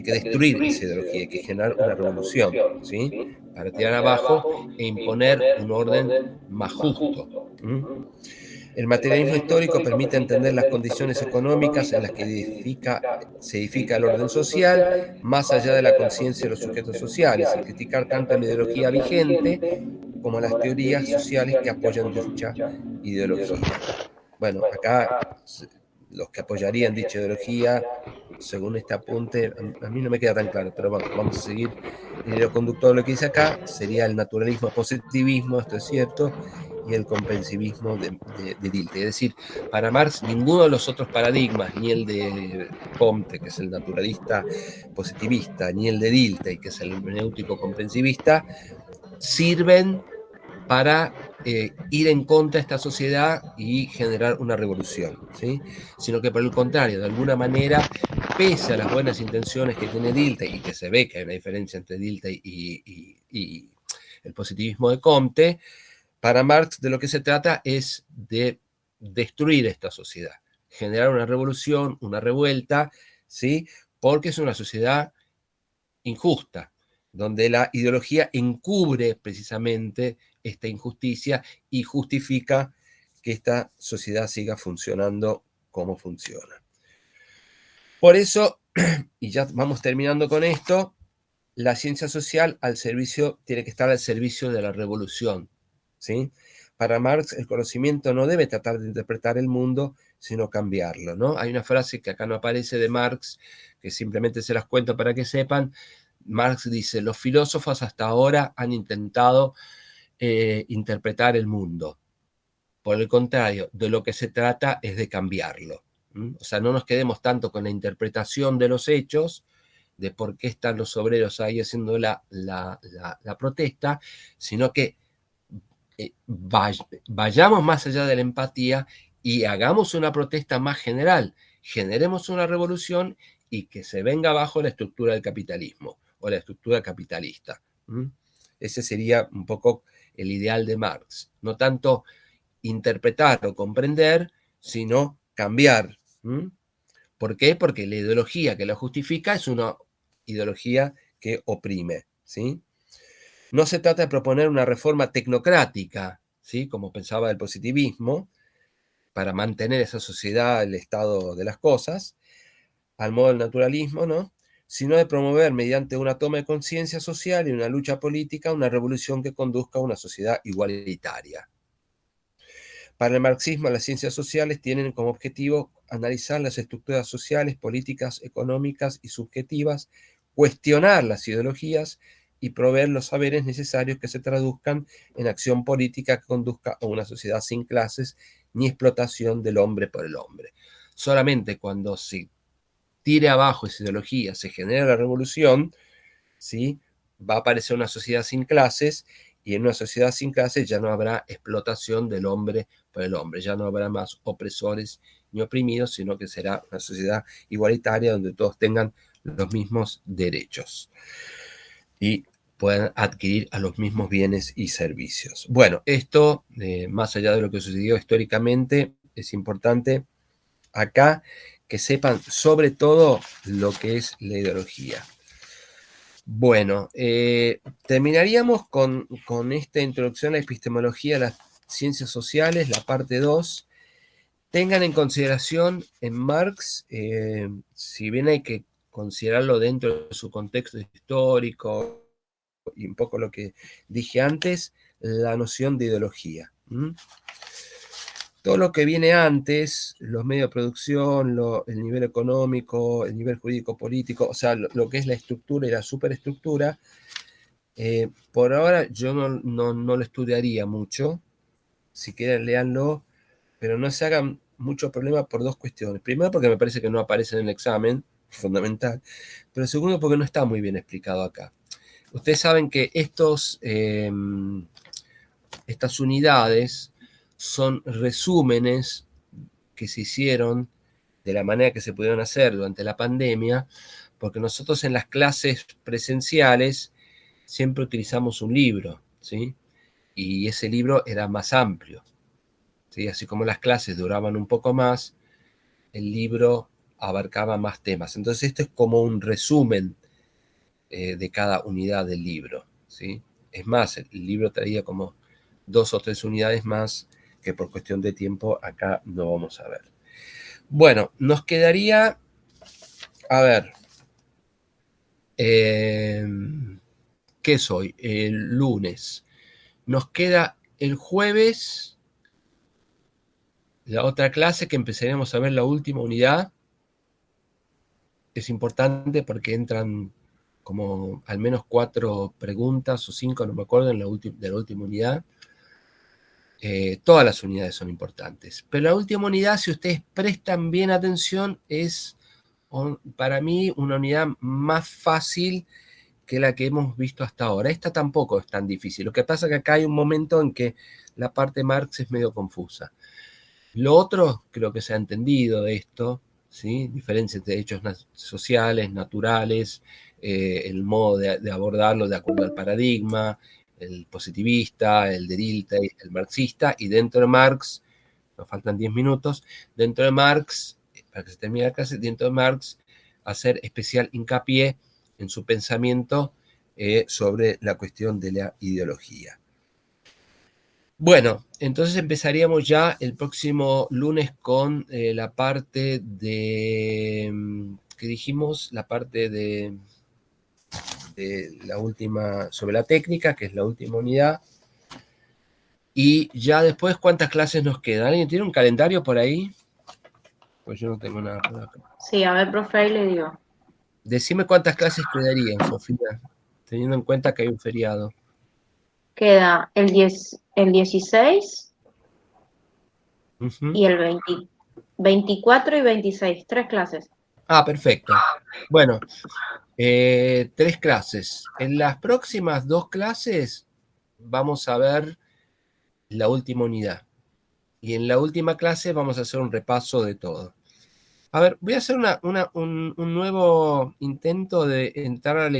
que destruir esa ideología, hay que generar una revolución, ¿sí?, para tirar abajo e imponer un orden más justo. El materialismo histórico permite entender las condiciones económicas en las que se edifica el orden social, más allá de la conciencia de los sujetos sociales, y criticar tanto la ideología vigente como las teorías sociales que apoyan dicha ideología. Bueno, acá los que apoyarían dicha ideología, según este apunte, a mí no me queda tan claro, pero bueno, vamos a seguir. El hilo conductor de lo que dice acá sería el naturalismo positivismo, esto es cierto, y el comprensivismo de Dilthey. Es decir, para Marx ninguno de los otros paradigmas, ni el de Comte, que es el naturalista positivista, ni el de Dilthey, que es el hermenéutico comprensivista, sirven para ir en contra de esta sociedad y generar una revolución, ¿sí?, sino que por el contrario, de alguna manera, pese a las buenas intenciones que tiene Dilthey, y que se ve que hay una diferencia entre Dilthey y el positivismo de Comte, para Marx de lo que se trata es de destruir esta sociedad, generar una revolución, una revuelta, ¿sí? Porque es una sociedad injusta, donde la ideología encubre precisamente esta injusticia y justifica que esta sociedad siga funcionando como funciona. Por eso, y ya vamos terminando con esto, la ciencia social tiene que estar al servicio de la revolución, ¿sí? Para Marx, el conocimiento no debe tratar de interpretar el mundo, sino cambiarlo, ¿no? Hay una frase que acá no aparece de Marx, que simplemente se las cuento para que sepan. Marx dice, los filósofos hasta ahora han intentado interpretar el mundo. Por el contrario, de lo que se trata es de cambiarlo. O sea, no nos quedemos tanto con la interpretación de los hechos, de por qué están los obreros ahí haciendo la protesta, sino que vayamos más allá de la empatía y hagamos una protesta más general, generemos una revolución y que se venga abajo la estructura del capitalismo o la estructura capitalista. Ese sería un poco el ideal de Marx. No tanto interpretar o comprender, sino cambiar. ¿Por qué? Porque la ideología que lo justifica es una ideología que oprime, ¿sí? No se trata de proponer una reforma tecnocrática, ¿sí? Como pensaba el positivismo, para mantener esa sociedad, el estado de las cosas, al modo del naturalismo, ¿no? Sino de promover mediante una toma de conciencia social y una lucha política una revolución que conduzca a una sociedad igualitaria. Para el marxismo, las ciencias sociales tienen como objetivo analizar las estructuras sociales, políticas, económicas y subjetivas, cuestionar las ideologías y proveer los saberes necesarios que se traduzcan en acción política que conduzca a una sociedad sin clases ni explotación del hombre por el hombre. Solamente cuando se tire abajo esa ideología, se genera la revolución, ¿sí? Va a aparecer una sociedad sin clases, y en una sociedad sin clases ya no habrá explotación del hombre por el hombre, ya no habrá más opresores ni oprimidos, sino que será una sociedad igualitaria donde todos tengan los mismos derechos y puedan adquirir a los mismos bienes y servicios. Bueno, esto, más allá de lo que sucedió históricamente, es importante acá que sepan sobre todo lo que es la ideología. Bueno, terminaríamos con esta introducción a la epistemología de las ciencias sociales, la parte 2. Tengan en consideración en Marx, si bien hay que considerarlo dentro de su contexto histórico y un poco lo que dije antes, la noción de ideología. Todo lo que viene antes, los medios de producción, el nivel económico, el nivel jurídico-político, o sea, lo que es la estructura y la superestructura, por ahora yo no lo estudiaría mucho. Si quieren, léanlo, pero no se hagan mucho problema por dos cuestiones. Primero, porque me parece que no aparece en el examen, fundamental, pero segundo, porque no está muy bien explicado acá. Ustedes saben que estas unidades son resúmenes que se hicieron de la manera que se pudieron hacer durante la pandemia, porque nosotros en las clases presenciales siempre utilizamos un libro, ¿sí? Y ese libro era más amplio, ¿sí? Así como las clases duraban un poco más, el libro abarcaba más temas. Entonces esto es como un resumen de cada unidad del libro, ¿sí? Es más, el libro traía como 2 o 3 unidades más que por cuestión de tiempo acá no vamos a ver. Bueno, nos quedaría, a ver, ¿qué es hoy? El lunes. Nos queda el jueves la otra clase que empezaremos a ver la última unidad. Es importante porque entran como al menos 4 preguntas o 5, no me acuerdo, de la última unidad. Todas las unidades son importantes, pero la última unidad, si ustedes prestan bien atención, es para mí una unidad más fácil que la que hemos visto hasta ahora. Esta tampoco es tan difícil. Lo que pasa es que acá hay un momento en que la parte Marx es medio confusa. Lo otro, creo que se ha entendido de esto, ¿sí? Diferencias de hechos sociales, naturales, el modo de abordarlo de acuerdo al paradigma, el positivista, el de Dilthey, el marxista, y dentro de Marx, nos faltan 10 minutos, dentro de Marx, para que se termine la clase, dentro de Marx hacer especial hincapié en su pensamiento sobre la cuestión de la ideología. Bueno, entonces empezaríamos ya el próximo lunes con la parte de, ¿qué dijimos? La parte de la última, sobre la técnica, que es la última unidad. Y ya después, ¿cuántas clases nos quedan? ¿Alguien tiene un calendario por ahí? Pues yo no tengo nada por acá. Sí, a ver, profe, ahí le digo. Decime cuántas clases quedarían, Sofía, teniendo en cuenta que hay un feriado. Queda el 16 Ujú. y el 24 y 26, 3 clases. Ah, perfecto. Bueno, 3 clases. En las próximas 2 clases vamos a ver la última unidad. Y en la última clase vamos a hacer un repaso de todo. A ver, voy a hacer un nuevo intento de entrar al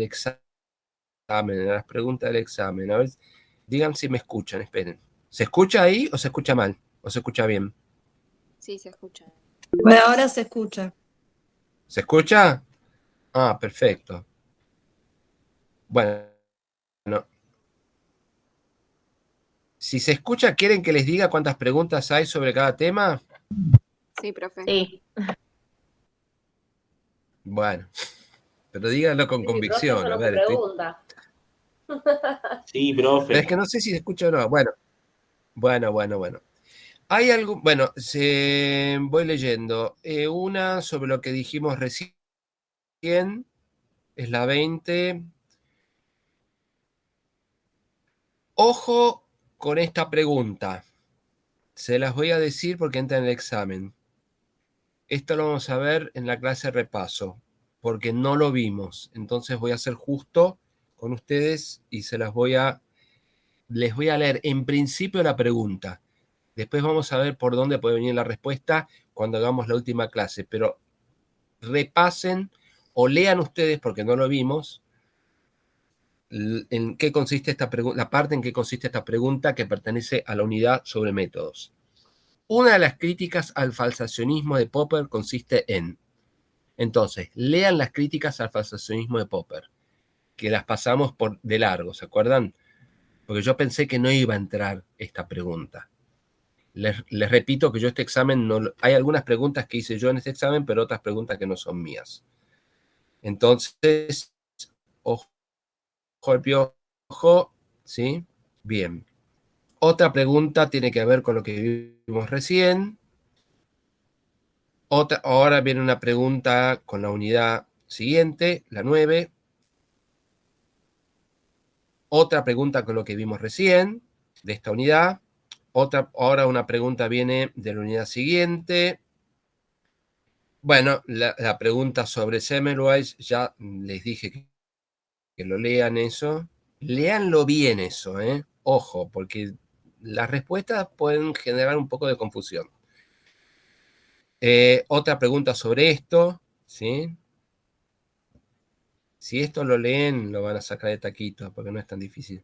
examen, a las preguntas del examen. A ver, digan si me escuchan, esperen. ¿Se escucha ahí o se escucha mal? ¿O se escucha bien? Sí, se escucha. Bueno, ahora se escucha. ¿Se escucha? Ah, perfecto. Bueno, si se escucha, ¿quieren que les diga cuántas preguntas hay sobre cada tema? Sí, profe. Sí. Bueno, pero díganlo con Sí, convicción. profe, A eso no ver, se pregunta. Sí, pero es profe. que no sé si se escucha o no. Bueno. Hay algo, bueno, voy leyendo. Una sobre lo que dijimos recién, es la 20. Ojo con esta pregunta. Se las voy a decir porque entra en el examen. Esto lo vamos a ver en la clase de repaso, porque no lo vimos. Entonces voy a ser justo con ustedes y les voy a leer en principio la pregunta. Después vamos a ver por dónde puede venir la respuesta cuando hagamos la última clase. Pero repasen o lean ustedes, porque no lo vimos, en qué consiste esta la parte en qué consiste esta pregunta que pertenece a la unidad sobre métodos. Una de las críticas al falsacionismo de Popper consiste en... Entonces, lean las críticas al falsacionismo de Popper, que las pasamos de largo, ¿se acuerdan? Porque yo pensé que no iba a entrar esta pregunta. Les repito que yo este examen no... Hay algunas preguntas que hice yo en este examen, pero otras preguntas que no son mías. Entonces, ojo al piojo, ¿sí? Bien. Otra pregunta tiene que ver con lo que vimos recién. Ahora viene una pregunta con la unidad siguiente, la 9. Otra pregunta con lo que vimos recién, de esta unidad. Ahora una pregunta viene de la unidad siguiente. Bueno, la pregunta sobre Semmelweis, ya les dije que lo lean eso. Leanlo bien eso, ¿eh? Ojo, porque las respuestas pueden generar un poco de confusión. Otra pregunta sobre esto, ¿sí? Si esto lo leen, lo van a sacar de taquito, porque no es tan difícil.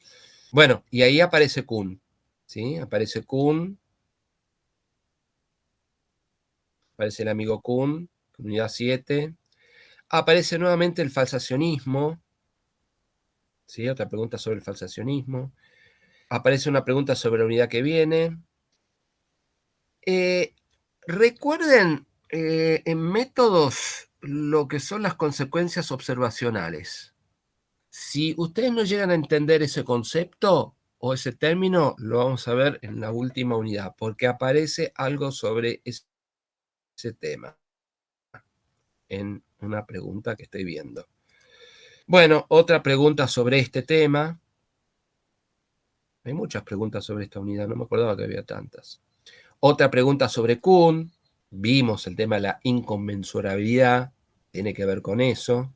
Bueno, y ahí aparece Kuhn, ¿sí? Aparece Kuhn, aparece el amigo Kuhn, unidad 7. Aparece nuevamente el falsacionismo, ¿sí? Otra pregunta sobre el falsacionismo. Aparece una pregunta sobre la unidad que viene. Recuerden en métodos lo que son las consecuencias observacionales. Si ustedes no llegan a entender ese concepto o ese término, lo vamos a ver en la última unidad, porque aparece algo sobre ese tema en una pregunta que estoy viendo. Bueno, otra pregunta sobre este tema. Hay muchas preguntas sobre esta unidad, no me acordaba que había tantas. Otra pregunta sobre Kuhn. Vimos el tema de la inconmensurabilidad, tiene que ver con eso.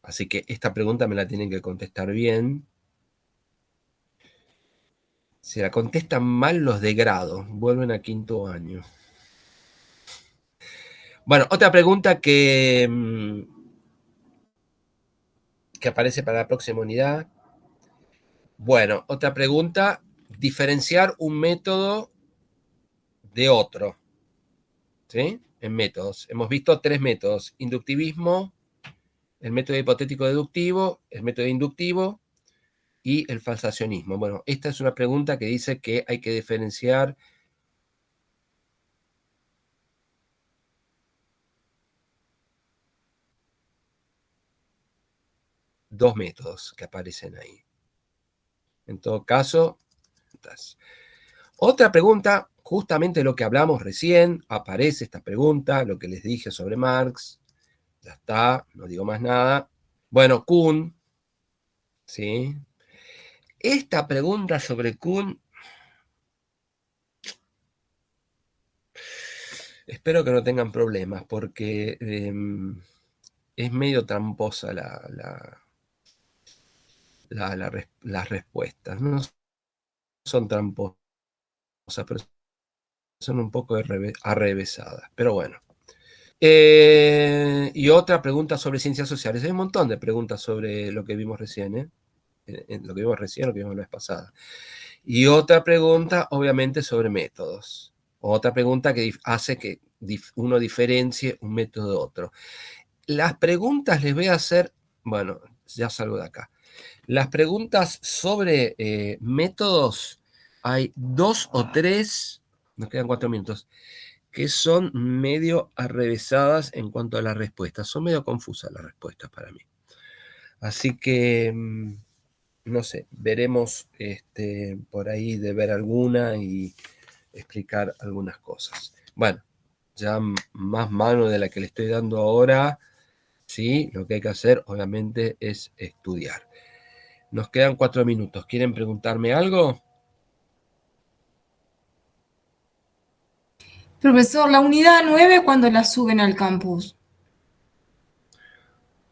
Así que esta pregunta me la tienen que contestar bien. Si la contestan mal, los degrado, vuelven a quinto año. Bueno, otra pregunta que aparece para la próxima unidad. Bueno, otra pregunta, diferenciar un método de otro. ¿Sí? En métodos. Hemos visto 3 métodos. Inductivismo, el método hipotético deductivo, el método inductivo y el falsacionismo. Bueno, esta es una pregunta que dice que hay que diferenciar dos métodos que aparecen ahí. En todo caso, otra pregunta, justamente lo que hablamos recién, aparece esta pregunta, lo que les dije sobre Marx, ya está, no digo más nada. Bueno, Kuhn, ¿sí? Esta pregunta sobre Kuhn, espero que no tengan problemas, porque es medio tramposa las respuestas. No son tramposas, pero son un poco arrevesadas. Pero bueno. Y otra pregunta sobre ciencias sociales. Hay un montón de preguntas sobre lo que vimos recién, ¿eh? Lo que vimos recién, lo que vimos la vez pasada. Y otra pregunta, obviamente, sobre métodos. Otra pregunta que hace que uno diferencie un método de otro. Las preguntas les voy a hacer, bueno, ya salgo de acá. Las preguntas sobre métodos, hay 2 o 3, nos quedan 4 minutos, que son medio arrevesadas en cuanto a las respuestas. Son medio confusas las respuestas para mí. Así que, no sé, veremos por ahí de ver alguna y explicar algunas cosas. Bueno, ya más mano de la que le estoy dando ahora, sí, lo que hay que hacer obviamente es estudiar. Nos quedan 4 minutos. ¿Quieren preguntarme algo? Profesor, la unidad 9, ¿cuándo la suben al campus?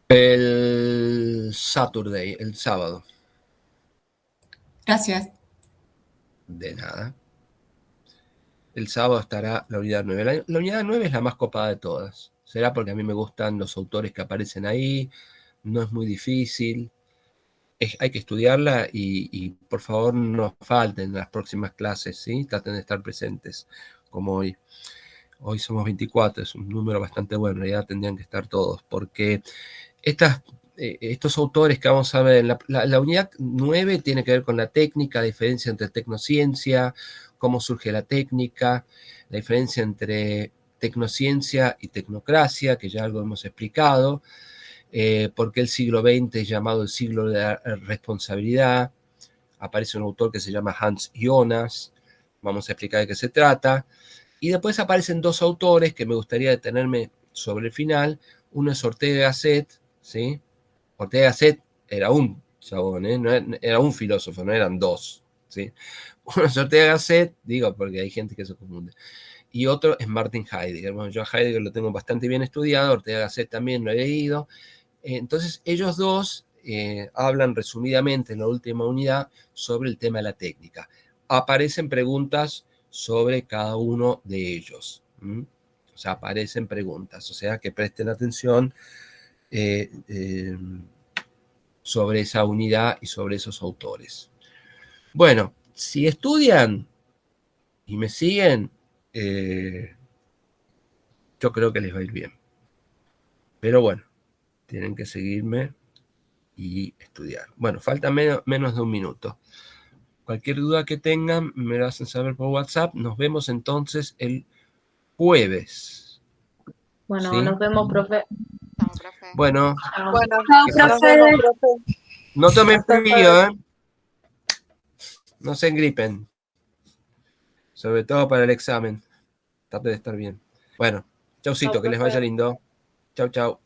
El Saturday, el sábado. Gracias. De nada. El sábado estará la unidad 9. La unidad 9 es la más copada de todas. Será porque a mí me gustan los autores que aparecen ahí. No es muy difícil. Hay que estudiarla y por favor no falten las próximas clases, ¿sí? Traten de estar presentes como hoy. Hoy somos 24, es un número bastante bueno. En realidad tendrían que estar todos porque estos autores que vamos a ver, la unidad 9 tiene que ver con la técnica, la diferencia entre tecnociencia, cómo surge la técnica, la diferencia entre tecnociencia y tecnocracia, que ya algo hemos explicado, por qué el siglo XX es llamado el siglo de la responsabilidad. Aparece un autor que se llama Hans Jonas, vamos a explicar de qué se trata. Y después aparecen 2 autores que me gustaría detenerme sobre el final. Uno es Ortega Gasset, ¿sí? Ortega Gasset era un chabón, ¿eh? No era un filósofo, no eran 2, ¿sí? Uno es Ortega Gasset, digo porque hay gente que se confunde. Y otro es Martin Heidegger. Bueno, yo a Heidegger lo tengo bastante bien estudiado, Ortega Gasset también lo he leído. Entonces, ellos 2 hablan resumidamente en la última unidad sobre el tema de la técnica. Aparecen preguntas sobre cada uno de ellos. O sea, aparecen preguntas. O sea, que presten atención sobre esa unidad y sobre esos autores. Bueno, si estudian y me siguen, yo creo que les va a ir bien. Pero bueno, tienen que seguirme y estudiar. Bueno, falta menos de un minuto. Cualquier duda que tengan, me lo hacen saber por WhatsApp. Nos vemos entonces el jueves. Bueno, ¿Sí? nos vemos, profe. Bueno, Chao. Bueno, que nos vemos, profe. no tomen Hasta frío, luego. No se engripen. Sobre todo para el examen. Trate de estar bien. Bueno, chaucito, que les vaya lindo. Chau, chau.